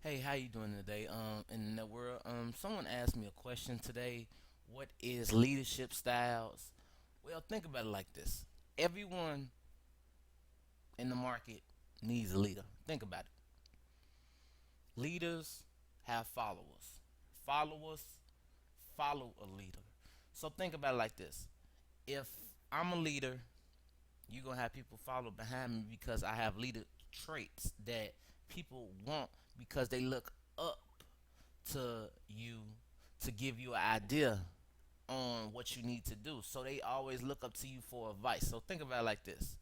Hey, how you doing today? In the world, someone asked me a question today. What is leadership styles? Well, think about it like this. Everyone in the market needs a leader. Think about it. Leaders have followers. Followers follow a leader. So think about it like this. If I'm a leader, you're gonna have people follow behind me because I have leader traits that people want because they look up to you to give you an idea on what you need to do. So they always look up to you for advice. So think about it like this.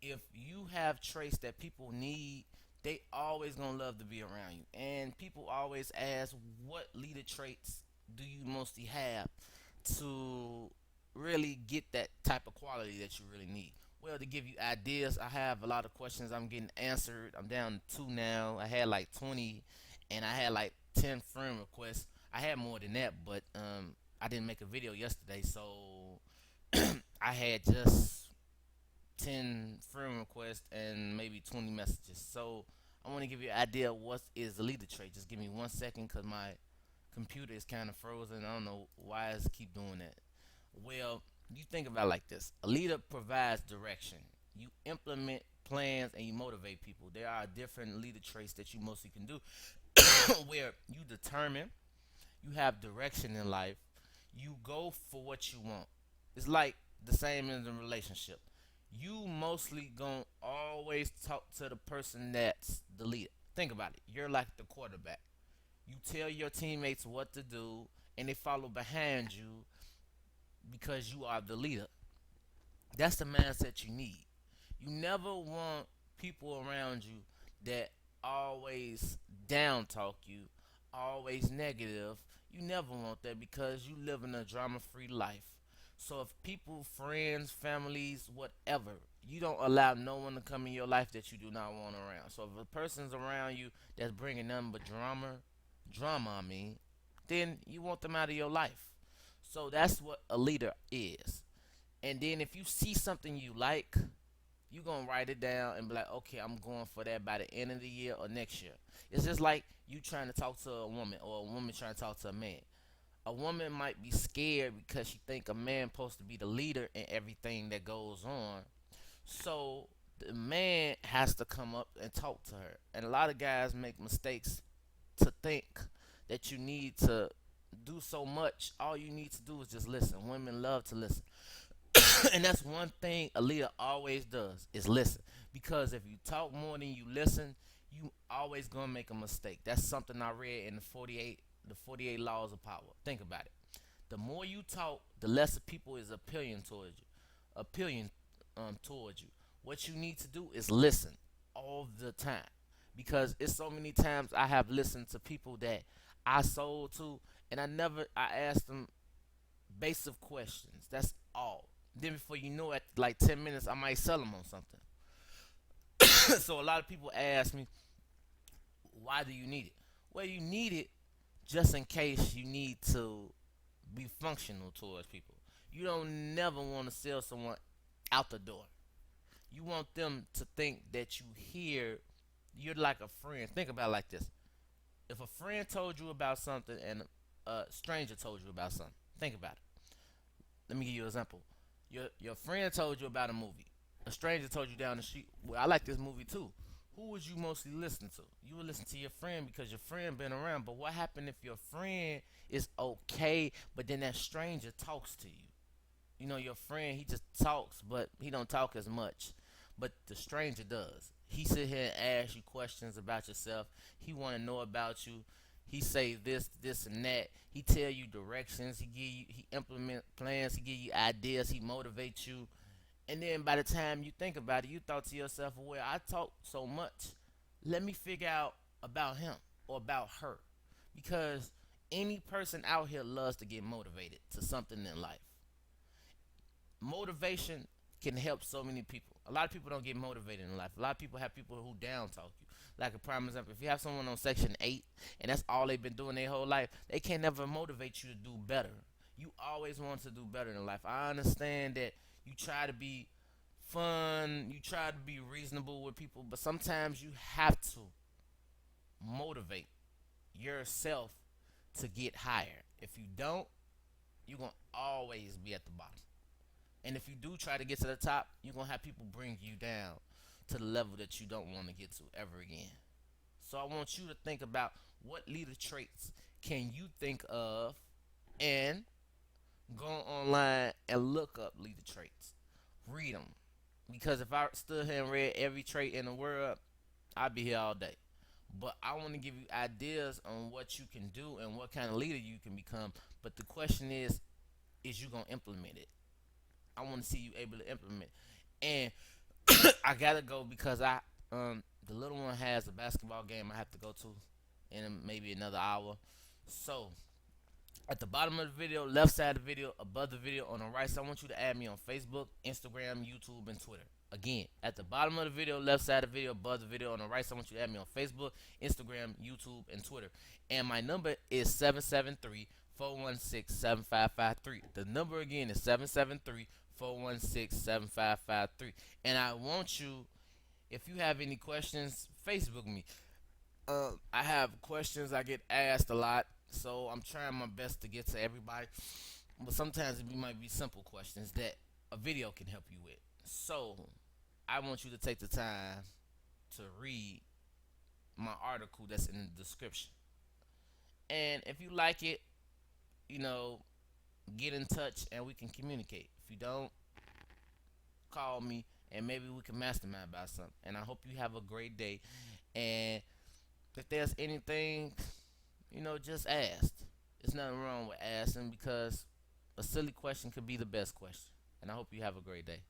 If you have traits that people need, they always gonna love to be around you. And people always ask, what leader traits do you mostly have to really get that type of quality that you really need? Well, to give you ideas, I have a lot of questions I'm getting answered. I'm down to two now. I had like 20, and I had like 10 friend requests. I had more than that, but I didn't make a video yesterday, so I had just 10 friend requests and maybe 20 messages. So I want to give you an idea of what is the leader trait. Just give me 1 second because my computer is kind of frozen. I don't know why it's keep doing that. Well, you think about it like this. A leader provides direction. You implement plans and you motivate people. There are different leader traits that you mostly can do where you determine, you have direction in life, you go for what you want. It's like the same in a relationship. You mostly gonna always talk to the person that's the leader. Think about it. You're like the quarterback. You tell your teammates what to do and they follow behind you because you are the leader. That's the mindset you need. You never want people around you that always down talk you, always negative. You never want that because you live in a drama free life. So if people, friends, families, whatever, you don't allow no one to come in your life that you do not want around. So if a person's around you that's bringing nothing but drama, I mean, then you want them out of your life. So that's what a leader is. And then if you see something you like, you gonna write it down and be like, okay, I'm going for that by the end of the year or next year. It's just like you trying to talk to a woman or a woman trying to talk to a man. A woman might be scared because she think a man supposed to be the leader in everything that goes on. So the man has to come up and talk to her. And a lot of guys make mistakes to think that you need to do so much. All you need to do is just listen. Women love to listen. And that's one thing a leader always does is listen. Because if you talk more than you listen, you always gonna make a mistake. That's something I read in the 48 laws of power. Think about it. The more you talk, the less people is appealing towards you. Appealing towards you. What you need to do is listen all the time. Because it's so many times I have listened to people that I sold to and I asked them basic questions. That's all. Then before you know it, like 10 minutes, I might sell them on something. So a lot of people ask me, why do you need it? Well, you need it just in case you need to be functional towards people. You don't never want to sell someone out the door. You want them to think that you hear, you're like a friend. Think about it like this. If a friend told you about something and a stranger told you about something, think about it. Let me give you an example. Your friend told you about a movie. A stranger told you down the street, well, I like this movie too. Who would you mostly listen to? You would listen to your friend because your friend been around. But what happened if your friend is okay, but then that stranger talks to you? You know, your friend, he just talks, but he don't talk as much. But the stranger does. He sit here and ask you questions about yourself. He want to know about you. He say this, and that. He tell you directions. He implement plans. He give you ideas. He motivates you. And then by the time you think about it, you thought to yourself, well, I talk so much. Let me figure out about him or about her. Because any person out here loves to get motivated to something in life. Motivation can help so many people. A lot of people don't get motivated in life. A lot of people have people who down talk you. Like a prime example, if you have someone on section 8 and that's all they've been doing their whole life, they can never motivate you to do better. You always want to do better in life. I understand that you try to be fun, you try to be reasonable with people, but sometimes you have to motivate yourself to get higher. If you don't, you're gonna always be at the bottom. And if you do try to get to the top, you're gonna have people bring you down to the level that you don't want to get to ever again. So I want you to think about what leader traits can you think of and go online and look up leader traits. Read them. Because if I stood here and read every trait in the world, I'd be here all day. But I want to give you ideas on what you can do and what kind of leader you can become. But the question is you gonna implement it? I want to see you able to implement. And I gotta go because the little one has a basketball game I have to go to in maybe another hour. So at the bottom of the video, left side of the video, above the video, on the right side, I want you to add me on Facebook, Instagram, YouTube, and Twitter. Again, at the bottom of the video, left side of the video, above the video, on the right side, I want you to add me on Facebook, Instagram, YouTube, and Twitter. And my number is 773-416-7553. The number again is 773-416-7553. And I want you, if you have any questions, Facebook me. I have questions I get asked a lot, so I'm trying my best to get to everybody. But sometimes it might be simple questions that a video can help you with. So I want you to take the time to read my article that's in the description. And if you like it, you know, get in touch and we can communicate. If you don't, call me and maybe we can mastermind about something. And I hope you have a great day. And if there's anything, just ask. There's nothing wrong with asking because a silly question could be the best question. And I hope you have a great day.